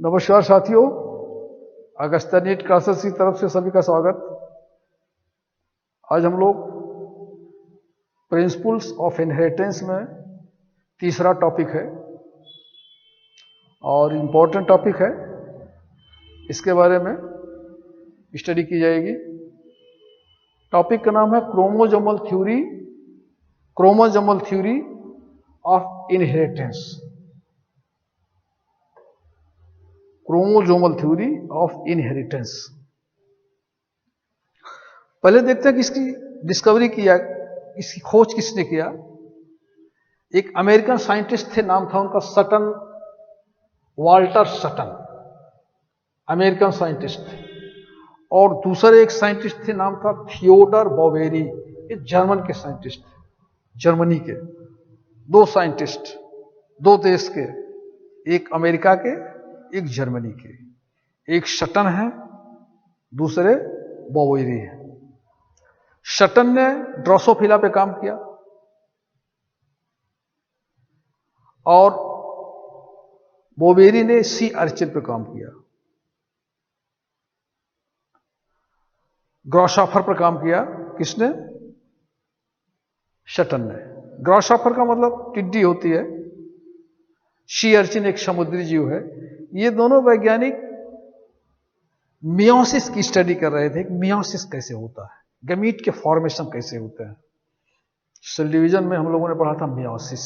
नमस्कार साथियों, Agastya NEET classes की तरफ से सभी का स्वागत। आज हम लोग प्रिंसिपल्स ऑफ इनहेरिटेंस में तीसरा टॉपिक है और इम्पोर्टेंट टॉपिक है। इसके बारे में स्टडी की जाएगी। टॉपिक का नाम है chromosomal theory of inheritance. Chromosomal theory of inheritance. पहले देखते हैं कि इसकी डिस्कवरी किया, इसकी खोज किसने किया। एक अमेरिकन साइंटिस्ट थे, नाम था उनका Sutton, Walter Sutton, American scientist थे। और दूसरे एक साइंटिस्ट थे, नाम था थियोडर बॉवेरी, ये जर्मन के साइंटिस्ट थे, जर्मनी के। दो साइंटिस्ट, दो देश के, एक अमेरिका के, एक जर्मनी के। एक सटन है, दूसरे बॉवेरी है। सटन ने ड्रोसोफिला पे काम किया और बॉवेरी ने सी अर्चिन पे काम किया। ग्रॉसहॉफर पर काम किया किसने? सटन ने। ग्रॉसहॉफर का मतलब टिड्डी होती है, सी अर्चिन एक समुद्री जीव है। ये दोनों वैज्ञानिक मियोसिस की स्टडी कर रहे थे। मियोसिस कैसे होता है, गमीट के फॉर्मेशन कैसे होते हैं। सेल डिवीजन में हम लोगों ने पढ़ा था मियोसिस।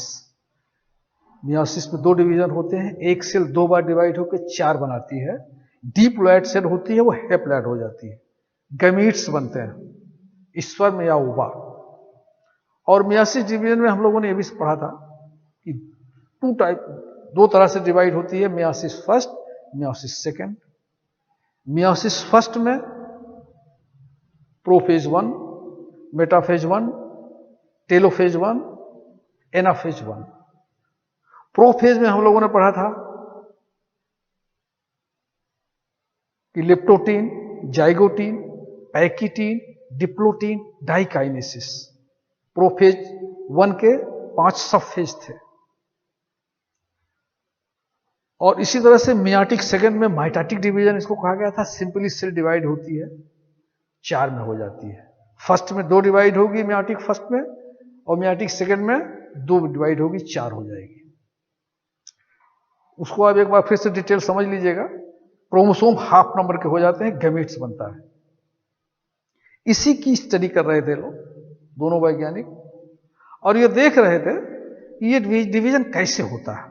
मियोसिस में दो डिवीजन होते हैं। एक सेल दो बार डिवाइड होकर चार बनाती है। डिप्लॉयड सेल होती है, वो हैप्लॉयड हो जाती है, गमीट्स बनते हैं, स्पर्म या ओवा। और मियोसिस डिवीजन में हम लोगों ने यह भी पढ़ा था कि दो तरह से डिवाइड होती है, meiosis first, meiosis second. Meiosis first में prophase 1, metaphase 1, telophase 1, anaphase 1। Prophase में हम लोगों ने पढ़ा था कि leptotene, zygotene, pachytene, diplotene, diakinesis. Prophase 1 के 5 सब फेज थे। और इसी तरह से मियाटिक सेकेंड में माइटाटिक डिवीजन इसको कहा गया था। सिंपली सेल डिवाइड होती है, 4 में हो जाती है। फर्स्ट में 2 डिवाइड होगी मियाटिक फर्स्ट में, और मियाटिक सेकेंड में 2 डिवाइड होगी, 4 हो जाएगी। उसको आप एक बार फिर से डिटेल समझ लीजिएगा। क्रोमोसोम हाफ नंबर के हो जाते हैं, गैमीट्स बनता है। इसी की स्टडी कर रहे थे लोग, दोनों वैज्ञानिक, और ये देख रहे थे कि ये डिवीजन कैसे होता है।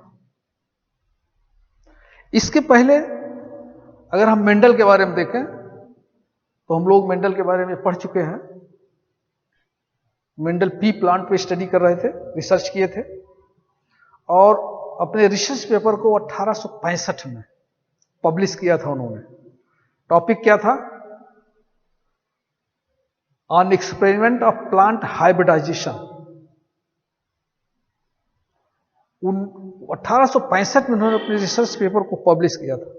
इसके पहले अगर हम मेंडल के बारे में देखें तो हम लोग मेंडल के बारे में पढ़ चुके हैं। मेंडल पी प्लांट पे स्टडी कर रहे थे, रिसर्च किए थे, और अपने रिसर्च पेपर को 1865 में पब्लिश किया था उन्होंने। टॉपिक क्या था? On experiment of plant hybridization. 1865 में उन्होंने अपने रिसर्च पेपर को पब्लिश किया था।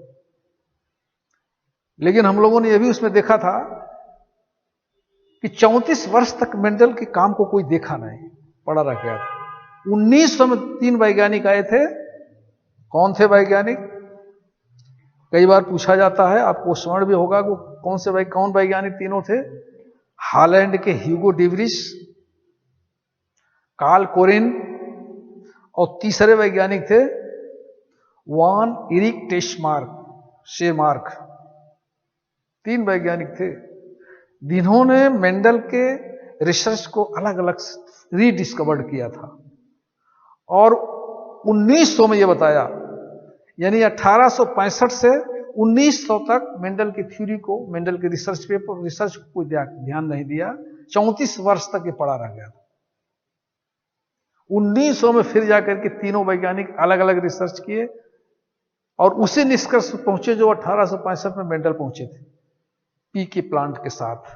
लेकिन हम लोगों ने यह भी उसमें देखा था कि 34 वर्ष तक मेंडल के काम को कोई देखा नहीं, पड़ा रह गया था। 1900 में 3 वैज्ञानिक आए थे। कौन थे वैज्ञानिक? कई बार पूछा जाता है, आपको स्मरण भी होगा कि कौन वैज्ञानिक तीनों थे। हॉलैंड के ह्यूगो डिवरिस, कार्ल कोरिन, और तीसरे वैज्ञानिक थे वान इरिक शेमार्क। 3 वैज्ञानिक थे जिन्होंने मेंडल के रिसर्च को अलग अलग रीडिस्कवर्ड किया था। और 1900 में यह बताया, यानी 1865 से 1900 तक मेंडल की थ्योरी को, मेंडल के रिसर्च को कोई ध्यान नहीं दिया। 34 वर्ष तक ये पड़ा रह गया था। 1900 में फिर जाकर के तीनों वैज्ञानिक अलग अलग रिसर्च किए और उसी निष्कर्ष पहुंचे जो 1865 में मेंडल पहुंचे थे, पी के प्लांट के साथ।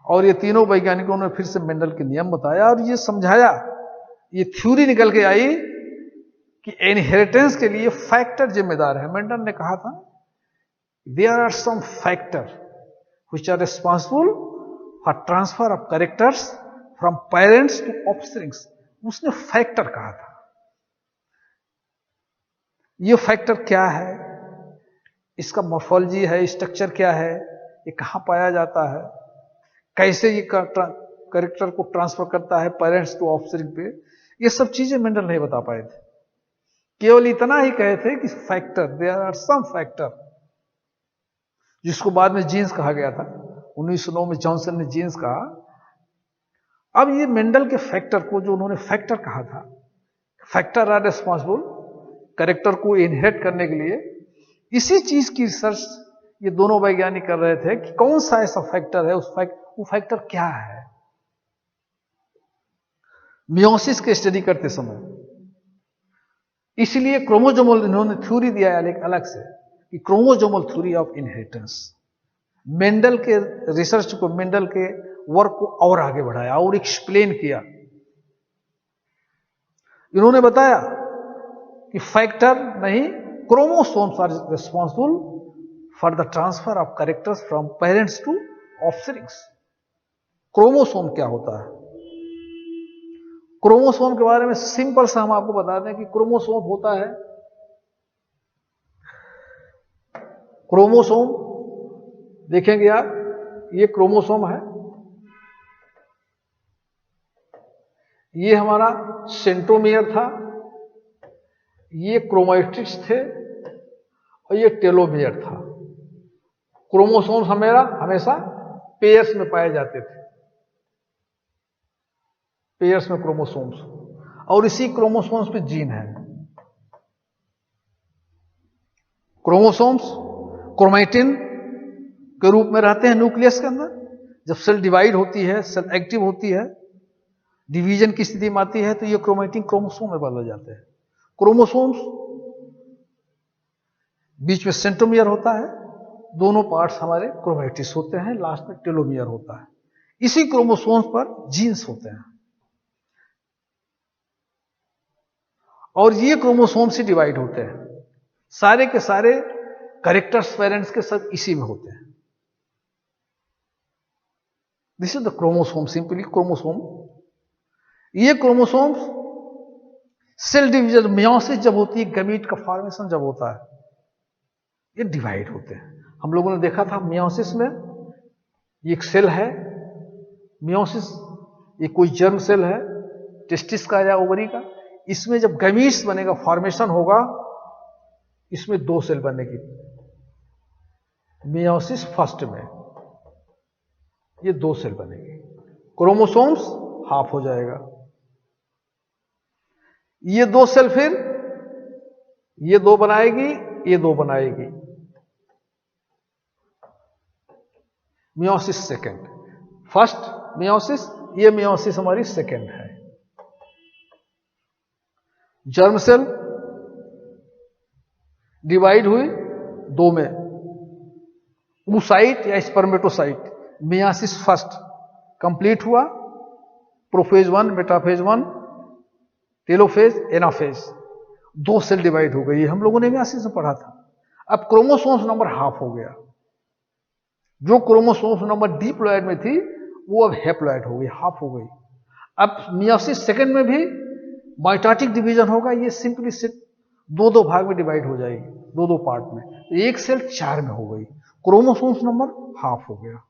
और ये तीनों वैज्ञानिकों ने फिर से मेंडल के नियम बताया और ये समझाया, ये थ्योरी निकल के आई कि इनहेरिटेंस के लिए फैक्टर जिम्मेदार है। मेंडल ने कहा था there are some factor which are responsible for transfer of characters from parents to offsprings. उसने फैक्टर कहा था। ये फैक्टर क्या है, इसका मॉर्फोलॉजी है, स्ट्रक्चर क्या है, ये कहाँ पाया जाता है, कैसे ये कैरेक्टर को ट्रांसफर करता है पेरेंट्स टू ऑफस्प्रिंग पे, ये सब चीजें मेंडल नहीं बता पाए थे। केवल इतना ही कहे थे कि factor, there are some factor, जिसको बाद में जीन्स कहा गया था। 1909 में जॉनसन ने जीन्स कहा। अब ये मेंडल के फैक्टर को, जो उन्होंने फैक्टर कहा था, फैक्टर आर रिस्पॉन्सिबल कैरेक्टर को इनहेरिट करने के लिए, इसी चीज की रिसर्च ये दोनों वैज्ञानिक कर रहे थे कि कौन सा ऐसा फैक्टर है, वो फैक्टर क्या है। मियोसिस के स्टडी करते समय इसलिए क्रोमोजोमल इन्होंने थ्योरी दिया है अलग से, कि chromosomal theory of inheritance. Mendel के रिसर्च को, मेंडल के वर्क को और आगे बढ़ाया और एक्सप्लेन किया। इन्होंने बताया कि फैक्टर नहीं, chromosomes are responsible for the transfer of characters from parents to offsprings. Chromosome क्या होता है? क्रोमोसोम के बारे में सिंपल सा हम आपको बता दें कि क्रोमोसोम होता है, क्रोमोसोम देखेंगे आप, ये क्रोमोसोम है, ये हमारा सेंट्रोमियर था, ये क्रोमैटिड्स थे और ये टेलोमियर था। क्रोमोसोम्स हमेशा पेयर्स में पाए जाते थे, पेयर्स में क्रोमोसोम्स, और इसी क्रोमोसोम्स पे जीन है। क्रोमोसोम्स क्रोमैटिन के रूप में रहते हैं न्यूक्लियस के अंदर। जब सेल डिवाइड होती है, सेल एक्टिव होती है, डिवीजन की स्थिति में आती है, तो ये क्रोमैटिन क्रोमोसोम में बदल जाते हैं। क्रोमोसोम्स बीच में सेंट्रोमियर होता है, दोनों पार्ट्स हमारे क्रोमैटिस होते हैं, लास्ट में टेलोमियर होता है। इसी क्रोमोसोम्स पर जीन्स होते हैं और ये क्रोमोसोम से डिवाइड होते हैं। सारे के सारे कैरेक्टर्स पेरेंट्स के सब इसी में होते हैं। This is the chromosome, simply chromosome. ये क्रोमोसोम सेल डिवीजन, मियोसिस जब होती है, गमीट का फॉर्मेशन जब होता है, ये डिवाइड होते हैं। हम लोगों ने देखा था मियोसिस में, ये एक सेल है मियोसिस, ये कोई जर्म सेल है टेस्टिस का या ओवरी का। इसमें जब गमीट्स बनेगा, फॉर्मेशन होगा, इसमें 2 सेल बनेगी। मियोसिस फर्स्ट में ये 2 सेल बनेगी, क्रोमोसोम्स हाफ हो जाएगा। ये 2 सेल फिर ये 2 बनाएगी, ये 2 बनाएगी। मियोसिस सेकेंड, फर्स्ट मियोसिस, ये मियोसिस हमारी सेकेंड है। जर्म सेल डिवाइड हुई 2 में, oocyte या स्पर्मेटोसाइट। मियासिस फर्स्ट कंप्लीट हुआ, prophase 1, metaphase 1, telophase, anaphase, 2 cell divide हो गई। हम लोगों ने मियासिस में पढ़ा था। अब क्रोमोसोम्स नंबर हाफ हो गया। जो क्रोमोसोम्स नंबर डिप्लॉयड में थी, वो अब हैप्लॉयड हो गई, हाफ हो गई। अब मियोसिस सेकेंड में भी माइटोटिक डिवीजन होगा, ये सिंपली सिर्फ 2-2 भाग में डिवाइड हो जाएगी, 2-2 पार्ट में। तो एक सेल 4 में हो गई, क्रोमोसोम्स नंबर हाफ हो गया।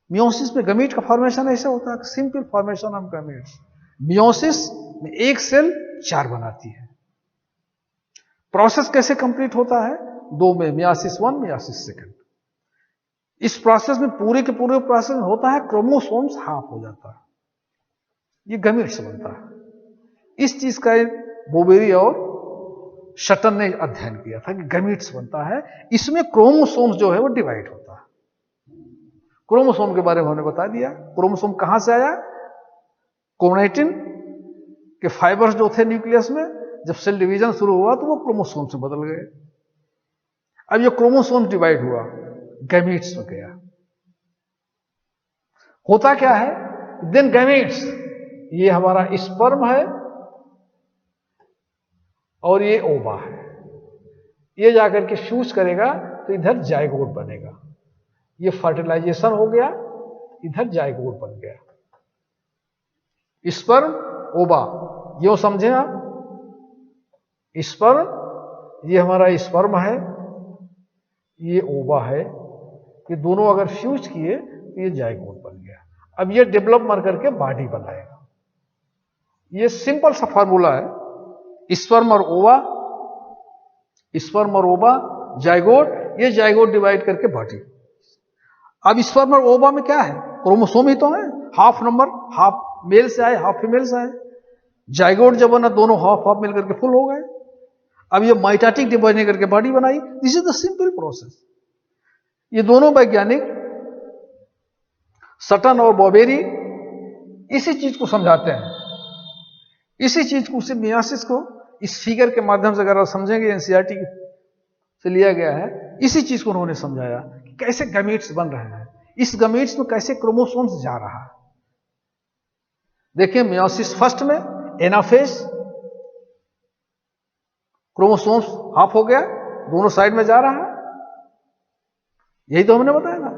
मियोसिस में गमीट का फॉर्मेशन ऐसा होता है, simple formation of gametes. Meiosis में एक सेल 4 बनाती है। प्रोसेस कैसे कंप्लीट होता है? 2 में, मियासिस 1, मियासिस सेकेंड। इस प्रोसेस में पूरे के पूरे प्रोसेस में होता है, क्रोमोसोम्स हाफ हो जाता है, ये गमीट्स बनता है। इस चीज का बोवेरी और शटन ने अध्ययन किया था कि गमीट्स बनता है, इसमें क्रोमोसोम्स जो है वो डिवाइड होता है। क्रोमोसोम के बारे में हमने बता दिया। क्रोमोसोम कहां से आया? क्रोमैटिन के फाइबर्स जो थे न्यूक्लियस में, जब सेल डिवीजन शुरू हुआ तो वो क्रोमोसोम से बदल गए। अब ये क्रोमोसोम डिवाइड हुआ, गैमीट्स में गया। होता क्या है? देन गैमीट्स, ये हमारा स्पर्म है और ये ओवा है, ये जाकर के फ्यूज करेगा तो इधर जाइगोट बनेगा। ये फर्टिलाइजेशन हो गया, इधर जाइगोट बन गया। स्पर्म ओवा, यो समझे आप? स्पर्म ये हमारा स्पर्म है, ये ओवा है, ये दोनों अगर फ्यूज किए तो ये जाइगोट बन गया। अब ये डेवलप मर करके बॉडी बनाएगा। ये सिंपल सा फॉर्मूला है, स्पर्म और ओवा, स्पर्म और ओवा, जाइगोट, ये जाइगोट डिवाइड करके बॉडी। अब स्पर्म और ओवा में क्या है, क्रोमोसोम ही तो है, हाफ नंबर, हाफ मेल से आए हाफ फीमेल से आए। जाइगोट जब बना दोनों हाफ हाफ मिल करके फुल हो गए। अब ये माइटोटिक डिवाइड करके बॉडी बनाई। This is the simple process. ये दोनों वैज्ञानिक सटन और बॉबेरी इसी चीज को समझाते हैं, इसी चीज को, उसी मियासिस को इस फिगर के माध्यम से अगर आप समझेंगे, एनसीईआरटी से लिया गया है, इसी चीज को उन्होंने समझाया कि कैसे गमीट्स बन रहे हैं, इस गमीट्स में कैसे क्रोमोसोम्स जा रहा है। देखिए मियोसिस फर्स्ट में एनाफेज, क्रोमोसोम्स हाफ हो गया, दोनों साइड में जा रहा है, यही तो हमने बताया ना।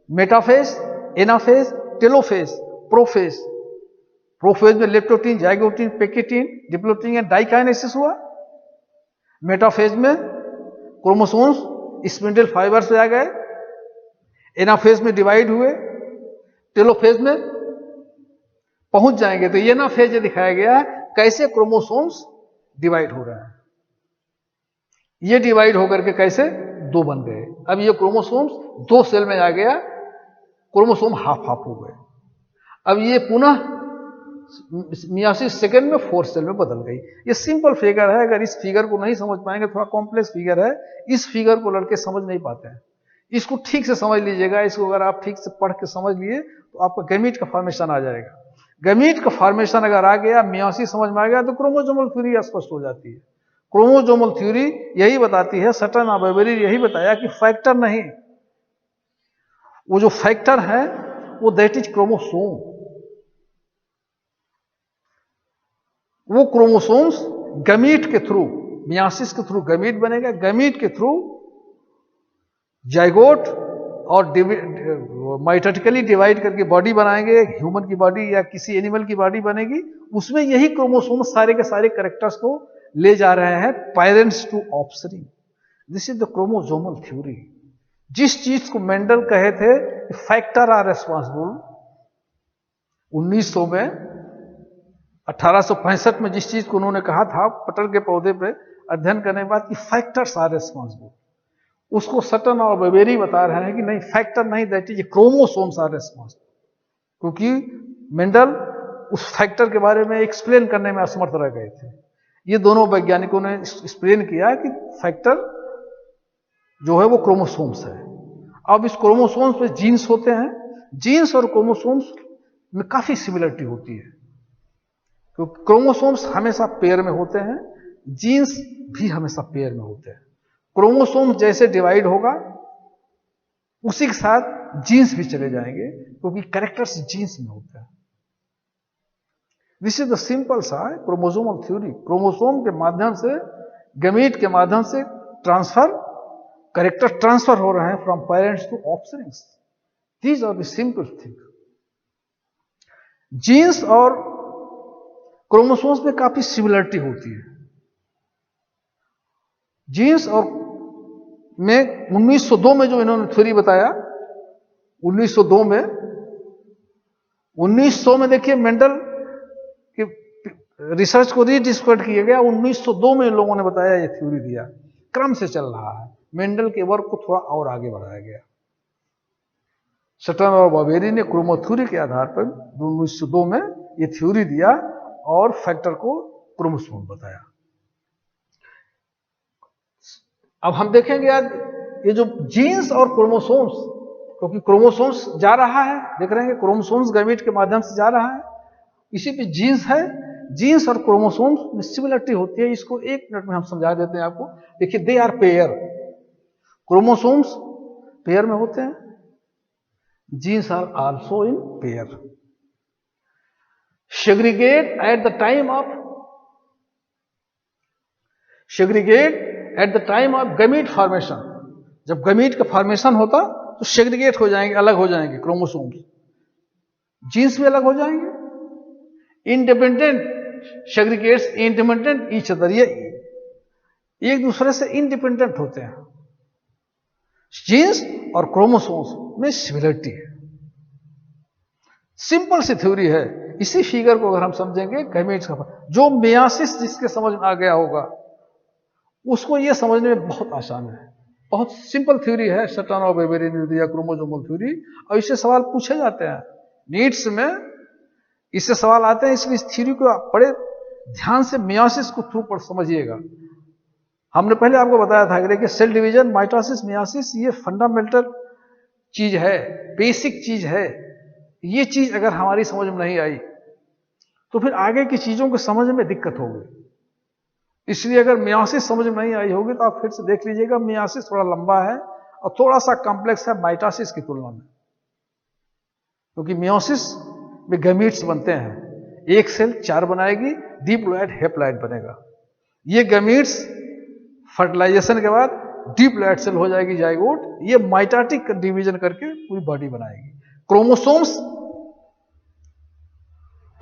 Metaphase, anaphase, telophase, prophase. Prophase में leptotene, zygotene, pachytene, diplotene and diakinesis हुआ। मेटाफेज में क्रोमोसोम्स स्पिंडल फाइबर से आ गए, एनाफेज में डिवाइड हुए, टेलोफेज में पहुंच जाएंगे। तो ये ना फेज दिखाया गया है कैसे क्रोमोसोम्स डिवाइड हो रहे हैं। ये डिवाइड होकर के कैसे दो बन गए। अब ये क्रोमोसोम्स दो सेल में आ गया, क्रोमोसोम हाफ हाफ हो गए। अब ये पुनः मियासिस सेकेंड में फोर्थ सेल में बदल गई। ये सिंपल फिगर है, अगर इस फिगर को नहीं समझ पाएंगे, थोड़ा कॉम्प्लेक्स फिगर है, इस फिगर को लड़के समझ नहीं पाते हैं। इसको ठीक से समझ लीजिएगा, इसको अगर आप ठीक से पढ़ के समझ लिए तो आपका गैमीट का फॉर्मेशन आ जाएगा। गैमीट का फॉर्मेशन अगर आ गया, मियासिस समझ में आ गया, तो क्रोमोसोमल थ्योरी स्पष्ट हो जाती है। क्रोमोसोमल थ्योरी यही बताती है, सटन और बॉबेरी यही बताया कि फैक्टर नहीं, वो जो फैक्टर है वो दैट इज क्रोमोसोम। वो क्रोमोसोम्स गमीट के थ्रू, मियासिस के थ्रू गमीट बनेगा, गमीट के थ्रू जाइगोट और माइटोटिकली डिवाइड करके बॉडी बनाएंगे, ह्यूमन की बॉडी या किसी एनिमल की बॉडी बनेगी। उसमें यही क्रोमोसोम सारे के सारे कैरेक्टर्स को ले जा रहे हैं parents to offspring. This is the chromosomal theory. जिस चीज को मेंडल कहे थे फैक्टर आर रेस्पॉन्सिबल, 1900 में 1865 में जिस चीज को उन्होंने कहा था पटल के पौधे पे अध्ययन करने के बाद कि फैक्टर्स आर रेस्पॉन्सिबल, उसको सटन और बॉबेरी बता रहे हैं कि नहीं, फैक्टर नहीं, that is chromosomes are responsible. क्योंकि मेंडल उस फैक्टर के बारे में एक्सप्लेन करने में असमर्थ रह गए थे। ये दोनों वैज्ञानिकों ने एक्सप्लेन किया कि फैक्टर जो है वो क्रोमोसोम्स है। अब इस क्रोमोसोम्स पे जीन्स होते हैं, जीन्स और क्रोमोसोम्स में काफी सिमिलरिटी होती है। तो क्रोमोसोम्स हमेशा पेयर में होते हैं, जीन्स भी हमेशा पेयर में होते हैं। क्रोमोसोम जैसे डिवाइड होगा उसी के साथ जीन्स भी चले जाएंगे, क्योंकि कैरेक्टर्स जीन्स में होते हैं। दिस इज द सिंपल सा क्रोमोसोमल थ्योरी। क्रोमोसोम के माध्यम से, गमीट के माध्यम से ट्रांसफर, कैरेक्टर ट्रांसफर हो रहे हैं from parents to offsprings. These are the simple thing. Genes और क्रोमोसोम्स में काफी सिमिलरिटी होती है। जीन्स और में 1902 में जो इन्होंने थ्योरी बताया, 1902 में, 1900 में देखिए मेंडल की रिसर्च को रीडिस्कवर किया गया। 1902 में इन लोगों ने बताया, ये थ्योरी दिया, क्रम से चल रहा है। मेंडल के वर्क को थोड़ा और आगे बढ़ाया गया। सटन और बॉबेरी ने क्रोमो थ्योरी के आधार पर 1902 में ये थ्योरी दिया और फैक्टर को क्रोमोसोम बताया। अब हम देखेंगे आज ये जो जीन्स और क्रोमोसोम्स, क्योंकि क्रोमोसोम्स जा रहा है, देख रहे हैं क्रोमोसोम्स गैमीट के माध्यम से जा रहा है, इसी पे जीन्स है। जीन्स और क्रोमोसोम्स में सिमिलरिटी होती है। इसको एक मिनट में हम समझा देते हैं आपको। देखिए, they are pair, chromosomes pair में होते हैं, genes are also in pair. Segregate at the time of gamete formation. जब गमीट का फॉर्मेशन होता तो सेग्रीगेट हो जाएंगे, अलग हो जाएंगे क्रोमोसोम्स, जीन्स भी अलग हो जाएंगे। Independent segregates independent each other. ये एक दूसरे से इंडिपेंडेंट होते हैं। जीन्स और क्रोमोसोम्स में सिमिलरिटी है। सिंपल सी थ्योरी है। इसी फिगर को अगर हम समझेंगे गैमेट्स का, जो मियासिस जिसके समझ में आ गया होगा उसको यह समझने में बहुत आसान है। बहुत सिंपल थ्योरी है सटन और वेबेरी ने दिया क्रोमोसोमल थ्योरी, और इससे सवाल पूछे जाते हैं नीट्स में, इससे सवाल आते हैं। इसलिए इस थ्योरी को आप बड़े ध्यान से मियासिस को थ्रू पर समझिएगा। हमने पहले आपको बताया था कि सेल डिवीजन, माइटोसिस, मियासिस ये फंडामेंटल चीज है, बेसिक चीज है। ये चीज अगर हमारी समझ में नहीं आई तो फिर आगे की चीजों को समझ में दिक्कत होगी। इसलिए अगर मियासिस समझ में नहीं आई होगी तो आप फिर से देख लीजिएगा, मियासिस थोड़ा लंबा है और थोड़ा सा कॉम्प्लेक्स है माइटोसिस की तुलना में, क्योंकि मियोसिस में गैमीट्स बनते हैं। एक सेल 4 बनाएगी, डिप्लॉयड हैप्लॉयड बनेगा। ये गैमीट्स फर्टिलाइजेशन के बाद डिप्लॉयड सेल हो जाएगी जाइगोट। ये माइटोटिक डिवीजन करके पूरी बॉडी बनाएगी। क्रोमोसोम्स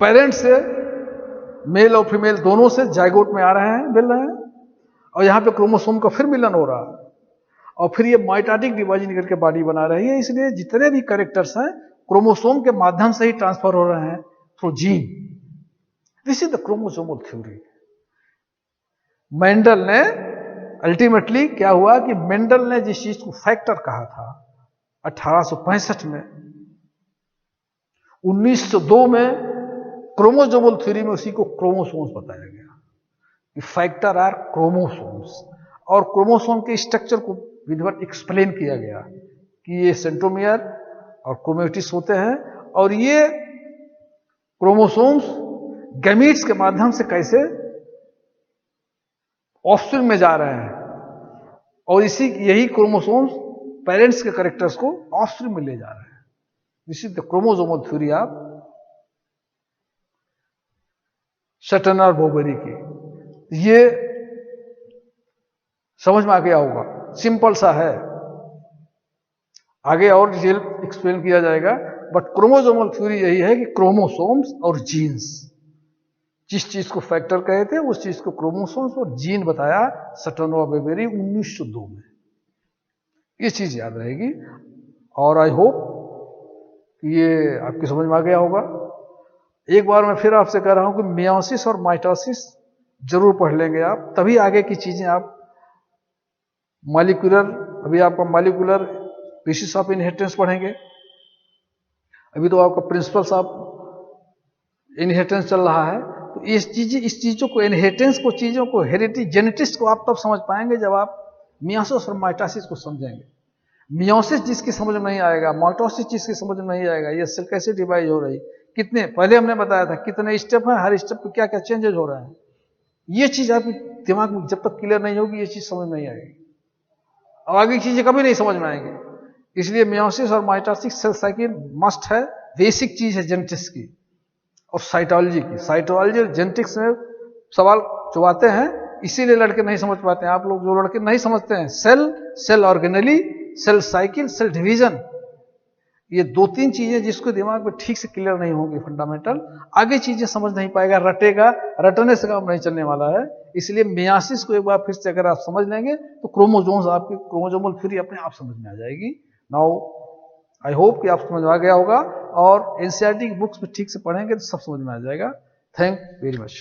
पेरेंट से, मेल और फीमेल दोनों से जाइगोट में आ रहे हैं, मिल रहे हैं, और यहां पे क्रोमोसोम का फिर मिलन हो रहा है, और फिर ये माइटोटिक डिवीजन करके बॉडी बना रही है। इसलिए जितने भी कैरेक्टर्स हैं क्रोमोसोम के माध्यम से ही ट्रांसफर हो रहे हैं through gene. This is the chromosomal theory. Mendel ने अल्टीमेटली क्या हुआ कि मेंडल ने जिस चीज को फैक्टर कहा था 1865 में, 1902 में क्रोमोसोमल थ्योरी में उसी को क्रोमोसोम्स बताया गया कि फैक्टर आर क्रोमोसोम्स, और क्रोमोसोम के स्ट्रक्चर को विधिवत एक्सप्लेन किया गया कि ये सेंट्रोमियर और क्रोमेटिस होते हैं, और ये क्रोमोसोम्स गैमीट्स के माध्यम से कैसे ऑफस्प्रिंग में जा रहे हैं, और यही क्रोमोसोम्स पेरेंट्स के कैरेक्टर्स को ऑफस्प्रिंग में ले जा रहे हैं। This is the chromosomal theory of Sutton और बोबेरी की। ये समझ में आ गया होगा, सिंपल सा है, आगे और डिटेल एक्सप्लेन किया जाएगा। बट क्रोमोसोमल थ्योरी यही है कि क्रोमोसोम्स और जीन्स, जिस चीज को फैक्टर कहे थे उस चीज को क्रोमोसोम्स और जीन बताया सटन और बोबेरी 1902 में। ये चीज याद रहेगी, और आई होप ये आपकी समझ में आ गया होगा। एक बार मैं फिर आपसे कह रहा हूं कि मियोसिस और माइटोसिस जरूर पढ़ लेंगे आप, तभी आगे की चीजें आप मॉलिक्यूलर, अभी आपका मॉलिक्यूलर बेसिस ऑफ इनहेरिटेंस पढ़ेंगे, अभी तो आपका प्रिंसिपल्स ऑफ इनहेरिटेंस चल रहा है। तो इस चीजों को, इनहेरिटेंस को, चीजों को, हेरिडिटी, जेनेटिक्स को आप तब समझ पाएंगे जब आप मियोसिस और माइटोसिस को समझेंगे। मियोसिस जिसकी समझ में नहीं आएगा, माइटोसिस जिसकी समझ में नहीं आएगा, ये सेल कैसे डिवाइड हो रही, कितने, पहले हमने बताया था कितने स्टेप हैं, हर स्टेप पे क्या क्या चेंजेस हो रहे हैं, ये चीज आपके दिमाग में जब तक क्लियर नहीं होगी ये चीज समझ नहीं आएगी, और आगे की चीजें कभी नहीं समझ में आएंगी। इसलिए मियोसिस और माइटोसिस सेल साइकिल मस्ट है, बेसिक चीज है जेनेटिक्स की और साइटोलॉजी की। साइटोलॉजी और जेनेटिक्स में सवाल जो आते हैं, इसीलिए लड़के नहीं समझ पाते हैं। आप लोग जो लड़के नहीं समझते हैं, cell organelle, cell cycle, cell division, ये 2-3 चीजें जिसको दिमाग में ठीक से क्लियर नहीं होंगी फंडामेंटल, आगे चीजें समझ नहीं पाएगा, रटेगा, रटने से काम नहीं चलने वाला है। इसलिए मियासिस को एक बार फिर से अगर आप समझ लेंगे तो क्रोमोसोम्स, आपकी क्रोमोसोमल थ्योरी अपने आप समझ में आ जाएगी। नाउ आई होप कि आप समझ में आ गया होगा, और एनसीईआरटी की बुक्स में ठीक से पढ़ेंगे तो सब समझ में आ जाएगा। Thank very much.